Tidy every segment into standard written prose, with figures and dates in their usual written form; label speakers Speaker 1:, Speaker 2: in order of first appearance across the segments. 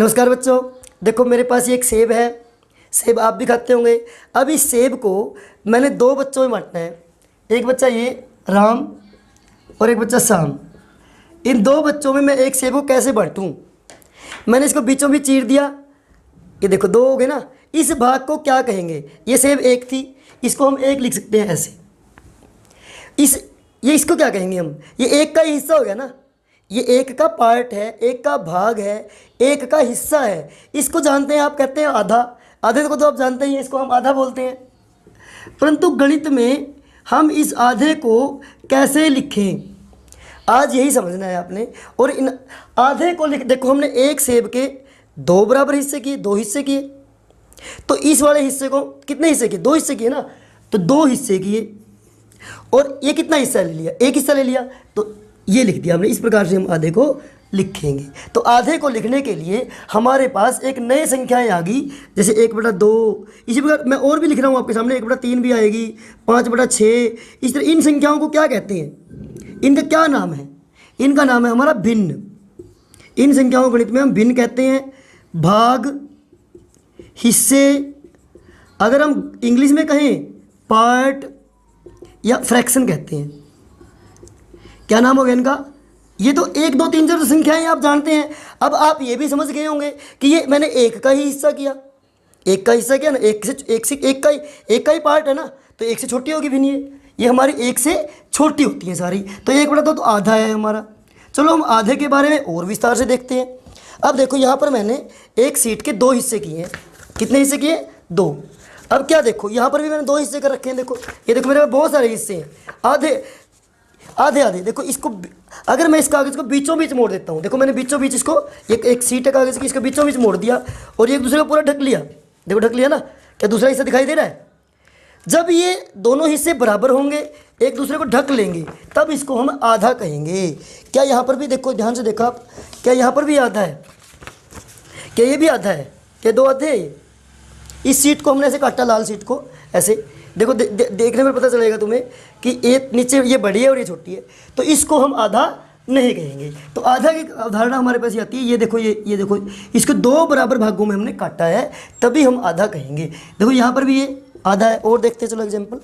Speaker 1: नमस्कार बच्चों, देखो मेरे पास ये एक सेब है। सेब आप भी खाते होंगे। अब इस सेब को मैंने दो बच्चों में बांटना है। एक बच्चा ये राम और एक बच्चा श्याम। इन दो बच्चों में मैं एक सेब को कैसे बांटूं? मैंने इसको बीचों बीच चीर दिया। ये देखो दो हो गए ना। इस भाग को क्या कहेंगे? ये सेब एक थी, इसको हम एक लिख सकते हैं ऐसे। इसको क्या कहेंगे हम? ये एक का ही हिस्सा हो गया ना। ये एक का पार्ट है, एक का भाग है, एक का हिस्सा है। इसको जानते हैं आप, कहते हैं आधा। आधे को तो आप जानते ही हैं, इसको हम आधा बोलते हैं। परंतु गणित में हम इस आधे को कैसे लिखें, आज यही समझना है आपने। और इन आधे को देखो, हमने एक सेब के दो बराबर हिस्से किए, दो हिस्से किए। तो इस वाले हिस्से को कितने हिस्से किए? दो हिस्से किए ना। तो दो हिस्से किए और ये कितना हिस्सा ले लिया? एक हिस्सा ले लिया। तो ये लिख दिया हमने। इस प्रकार से हम आधे को लिखेंगे। तो आधे को लिखने के लिए हमारे पास एक नई संख्याएं आ गई, जैसे 1/2। इसी प्रकार मैं और भी लिख रहा हूँ आपके सामने, 1/3 भी आएगी, 5/6। इस तरह इन संख्याओं को क्या कहते हैं? इनका क्या नाम है? इनका नाम है हमारा भिन्न। इन संख्याओं को गणित में हम भिन्न कहते हैं। भाग, हिस्से, अगर हम इंग्लिश में कहें पार्ट या फ्रैक्शन कहते हैं। क्या नाम हो गया इनका? ये तो 1 2 3 4 संख्याएं आप जानते हैं। अब आप ये भी समझ गए होंगे कि ये मैंने एक का ही हिस्सा किया। एक का हिस्सा किया ना, एक का ही पार्ट है ना, तो एक से छोटी होगी भी नहीं है। ये हमारी एक से छोटी होती है सारी। तो 1/2 तो आधा है हमारा। चलो हम आधे के बारे में और विस्तार से देखते हैं। अब देखो यहाँ पर मैंने एक सीट के दो हिस्से किए हैं। कितने हिस्से किए? दो। अब क्या देखो, यहाँ पर भी मैंने दो हिस्से कर रखे हैं। देखो ये देखो, मेरे पास बहुत सारे हिस्से हैं, आधे आधे आधे। देखो इसको, अगर मैं इस कागज़ को बीचों बीच मोड़ देता हूँ, देखो मैंने बीचों बीच इसको, एक सीट है कागज़ की, इसको बीचों बीच मोड़ दिया और ये एक दूसरे को पूरा ढक लिया। देखो ढक लिया ना। क्या दूसरा हिस्सा दिखाई दे रहा है? जब ये दोनों हिस्से बराबर होंगे, एक दूसरे को ढक लेंगे, तब इसको हम आधा कहेंगे। क्या यहाँ पर भी देखो, ध्यान से देखो आप, क्या यहाँ पर भी आधा है? क्या ये भी आधा है? क्या दो आधे है? इस सीट को हमने ऐसे काटा, लाल सीट को ऐसे। देखो देखने में पता चलेगा तुम्हें कि एक नीचे ये बड़ी है और ये छोटी है। तो इसको हम आधा नहीं कहेंगे। तो आधा की अवधारणा हमारे पास ये आती है। ये देखो, ये देखो, इसको दो बराबर भागों में हमने काटा है, तभी हम आधा कहेंगे। देखो यहाँ पर भी ये आधा है। और देखते चलो एग्जाम्पल।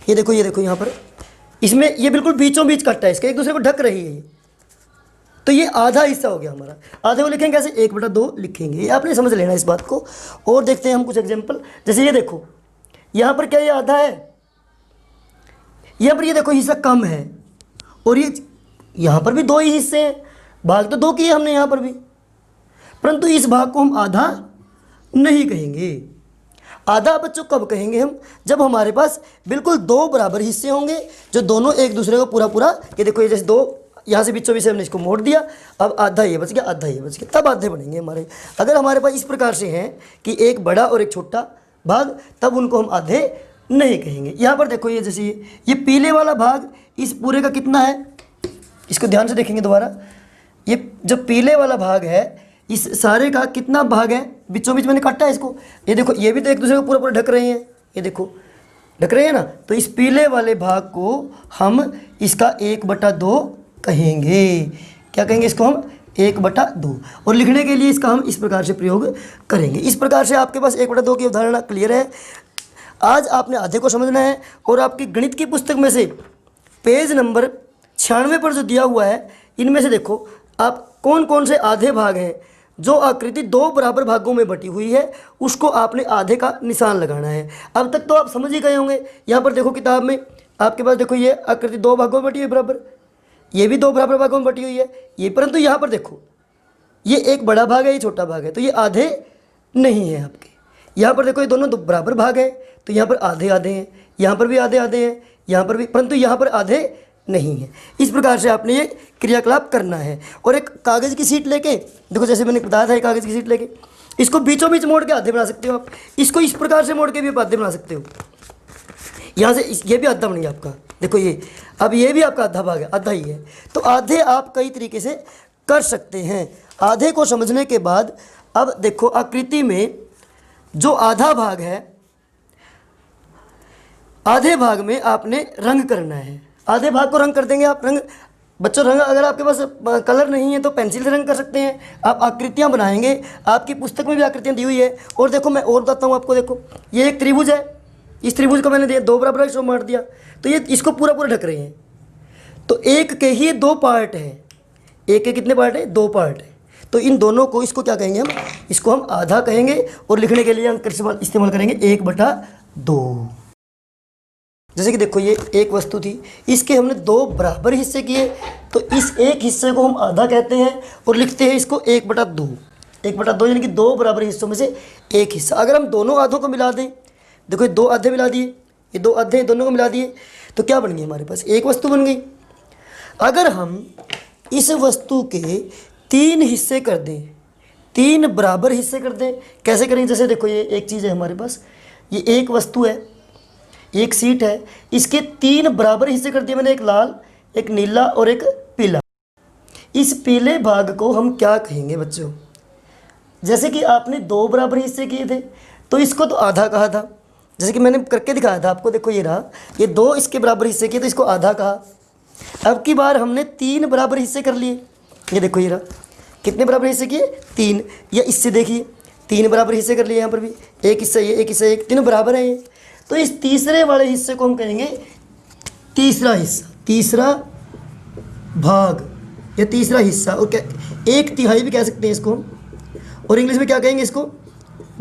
Speaker 1: ये देखो यहाँ पर, इसमें ये बिल्कुल बीचों बीच काटा है, इसका एक दूसरे को ढक रही है ये। तो ये आधा हिस्सा हो गया हमारा। आधे को लिखेंगे कैसे? 1/2 लिखेंगे। ये आपने समझ लेना इस बात को। और देखते हैं हम कुछ एग्जाम्पल। जैसे ये देखो, यहाँ पर क्या ये आधा है? यहाँ पर ये देखो हिस्सा कम है, और ये यहाँ पर भी दो ही हिस्से हैं। भाग तो दो किए हमने यहाँ पर भी, परंतु इस भाग को हम आधा नहीं कहेंगे। आधा बच्चों कब कहेंगे हम? जब हमारे पास बिल्कुल दो बराबर हिस्से होंगे, जो दोनों एक दूसरे को पूरा पूरा, ये देखो ये जैसे दो, यहाँ से बीचों बीच से हमने इसको मोड़ दिया, अब आधा ये बच गया, आधा ये बच गया, तब आधे बनेंगे हमारे। अगर हमारे पास इस प्रकार से हैं कि एक बड़ा और एक छोटा भाग, तब उनको हम आधे नहीं कहेंगे। यहाँ पर देखो, ये जैसे ये पीले वाला भाग, इस पूरे का कितना है? इसको ध्यान से देखेंगे दोबारा। ये जो पीले वाला भाग है, इस सारे का कितना भाग है? बीचों बीच मैंने काटा है इसको। ये देखो, ये भी तो एक दूसरे को पूरा पूरा ढक रहे हैं। ये देखो ढक रहे हैं ना। तो इस पीले वाले भाग को हम इसका 1/2 कहेंगे। क्या कहेंगे इसको हम? 1/2। और लिखने के लिए इसका हम इस प्रकार से प्रयोग करेंगे। इस प्रकार से आपके पास 1/2 की अवधारणा क्लियर है। आज आपने आधे को समझना है। और आपकी गणित की पुस्तक में से पेज नंबर 96 पर जो दिया हुआ है, इनमें से देखो आप कौन कौन से आधे भाग हैं। जो आकृति दो बराबर भागों में बटी हुई है, उसको आपने आधे का निशान लगाना है। अब तक तो आप समझ ही गए होंगे। यहाँ पर देखो किताब में आपके पास, देखो ये आकृति दो भागों में बटी हुई बराबर, ये भी दो बराबर भागों में बटी हुई है ये। परंतु यहाँ पर देखो, ये एक बड़ा भाग है, ये छोटा भाग है, तो ये आधे नहीं है आपके। यहाँ पर देखो, ये दोनों दो बराबर भाग है, तो यहाँ पर आधे आधे हैं, यहाँ पर भी आधे आधे हैं, यहाँ पर भी, परंतु यहाँ पर आधे नहीं है। इस प्रकार से आपने ये क्रियाकलाप करना है। और एक कागज़ की शीट लेके, देखो जैसे मैंने बताया था, एक कागज़ की शीट लेके इसको बीचों बीच मोड़ के आधे बना सकते हो आप। इसको इस प्रकार से मोड़ के भी आप आधे बना सकते हो। यहाँ से ये भी आधा बन गया आपका। देखो ये, अब ये भी आपका आधा भाग है, आधा ही है। तो आधे आप कई तरीके से कर सकते हैं। आधे को समझने के बाद अब देखो, आकृति में जो आधा भाग है, आधे भाग में आपने रंग करना है। आधे भाग को रंग कर देंगे आप। रंग बच्चों रंग अगर आपके पास कलर नहीं है तो पेंसिल से रंग कर सकते हैं, आप आकृतियाँ बनाएंगे, आपकी पुस्तक में भी आकृतियाँ दी हुई है। और देखो मैं और बताता हूँ आपको, देखो ये एक त्रिभुज है, इस त्रिभुज को मैंने दिया 2 बराबर हिस्सों में बांट दिया, तो ये इसको पूरा पूरा ढक रहे हैं। तो एक के ही 2 पार्ट हैं, एक के कितने पार्ट है, 2 पार्ट है। तो इन दोनों को, इसको क्या कहेंगे हम, इसको हम आधा कहेंगे, और लिखने के लिए हम इस्तेमाल करेंगे 1/2। जैसे कि देखो ये एक वस्तु थी, इसके हमने 2 बराबर हिस्से किए, तो इस एक हिस्से को हम आधा कहते हैं और लिखते हैं इसको 1/2। 1/2 यानी कि 2 बराबर हिस्सों में से एक हिस्सा। अगर हम दोनों आधों को मिला दें, देखो ये 2 आधे मिला दिए, ये 2 आधे दोनों को मिला दिए, तो क्या बन गई हमारे पास, एक वस्तु बन गई। अगर हम इस वस्तु के 3 हिस्से कर दें, 3 बराबर हिस्से कर दें, कैसे करेंगे, जैसे देखो ये एक चीज़ है हमारे पास, ये एक वस्तु है, एक सीट है, इसके 3 बराबर हिस्से कर दिए मैंने, एक लाल, एक नीला और एक पीला। इस पीले भाग को हम क्या कहेंगे बच्चों, जैसे कि आपने 2 बराबर हिस्से किए थे तो इसको तो आधा कहा था, जैसे कि मैंने करके दिखाया था आपको, देखो ये रहा, ये 2 इसके बराबर हिस्से किए तो इसको आधा कहा। अब की बार हमने 3 बराबर हिस्से कर लिए, ये देखो ये रहा, कितने बराबर हिस्से किए, 3, या इससे देखिए 3 बराबर हिस्से कर लिए, यहाँ पर भी एक हिस्सा ये, एक हिस्सा एक, तीनों बराबर हैं ये। तो इस तीसरे वाले हिस्से को हम कहेंगे तीसरा हिस्सा, तीसरा भाग या तीसरा हिस्सा, और क्या 1/3 भी कह सकते हैं इसको, और इंग्लिश में क्या कहेंगे इसको,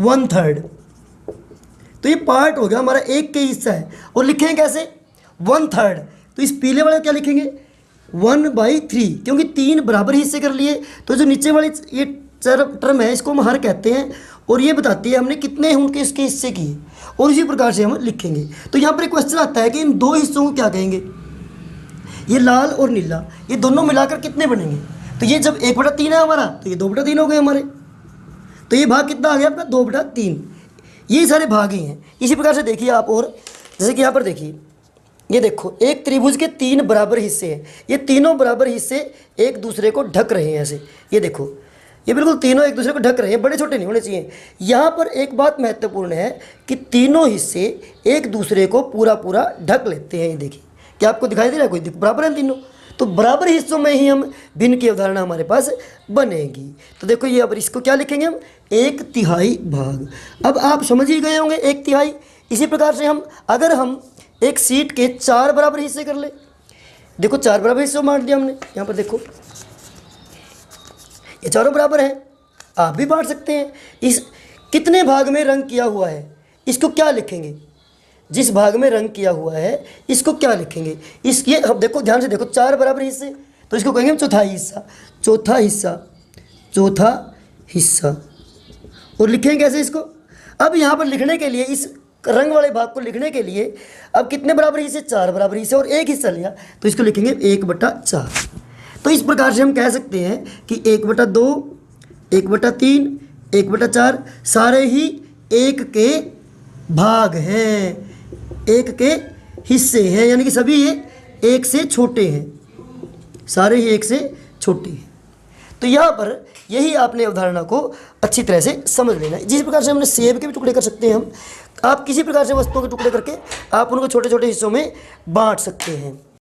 Speaker 1: 1/3। तो ये पार्ट हो गया हमारा, एक के हिस्सा है, और लिखेंगे कैसे, 1/3। तो इस पीले वाले क्या लिखेंगे, 1/3, क्योंकि 3 बराबर हिस्से कर लिए। तो जो नीचे वाली ये टर्म है इसको हम हर कहते हैं, और ये बताती है हमने कितने उनके इसके हिस्से किए, और इसी प्रकार से हम लिखेंगे। तो यहाँ पर एक क्वेश्चन आता है कि इन 2 हिस्सों को क्या कहेंगे, ये लाल और नीला, ये दोनों मिलाकर कितने बनेंगे। तो ये जब 1/3 है हमारा, तो ये 2/3 हो गए हमारे। तो ये भाग कितना आ गया आपका, 2/3। ये सारे भाग ही हैं। इसी प्रकार से देखिए आप, और जैसे कि यहाँ पर देखिए, ये देखो एक त्रिभुज के 3 बराबर हिस्से हैं, ये तीनों बराबर हिस्से एक दूसरे को ढक रहे हैं ऐसे, ये देखो ये बिल्कुल तीनों एक दूसरे को ढक रहे हैं, बड़े छोटे नहीं होने चाहिए। यहाँ पर एक बात महत्वपूर्ण है कि तीनों हिस्से एक दूसरे को पूरा पूरा ढक लेते हैं। ये देखिए, क्या आपको दिखाई दे रहा है, कोई बराबर है तीनों, तो बराबर हिस्सों में ही हम भिन्न की अवधारणा हमारे पास बनेगी। तो देखो ये, अब इसको क्या लिखेंगे हम, 1/3 भाग। अब आप समझ ही गए होंगे 1/3। इसी प्रकार से हम, अगर हम एक सीट के 4 बराबर हिस्से कर ले, देखो 4 बराबर हिस्सों में बांट दिया हमने, यहाँ पर देखो ये चारों बराबर हैं, आप भी बांट सकते हैं। इस कितने भाग में रंग किया हुआ है, इसको क्या लिखेंगे, जिस भाग में रंग किया हुआ है इसको क्या लिखेंगे, इस ये अब देखो ध्यान से देखो, 4 बराबर हिस्से, तो इसको कहेंगे हम चौथाई हिस्सा, चौथा हिस्सा, चौथा हिस्सा। और लिखेंगे कैसे इसको, अब यहाँ पर लिखने के लिए, इस रंग वाले भाग को लिखने के लिए, अब कितने बराबर हिस्से, 4 बराबर हिस्से, और एक हिस्सा लिया तो इसको लिखेंगे 1/4। तो इस प्रकार से हम कह सकते हैं कि 1/2, 1/3, 1/4 सारे ही एक के भाग हैं, एक के हिस्से हैं, यानी कि सभी ये एक से छोटे हैं, सारे ही एक से छोटे हैं। तो यहाँ पर यही आपने अवधारणा को अच्छी तरह से समझ लेना है। जिस प्रकार से हमने सेब के भी टुकड़े कर सकते हैं हम, आप किसी प्रकार से वस्तुओं के टुकड़े करके आप उनको छोटे छोटे हिस्सों में बांट सकते हैं।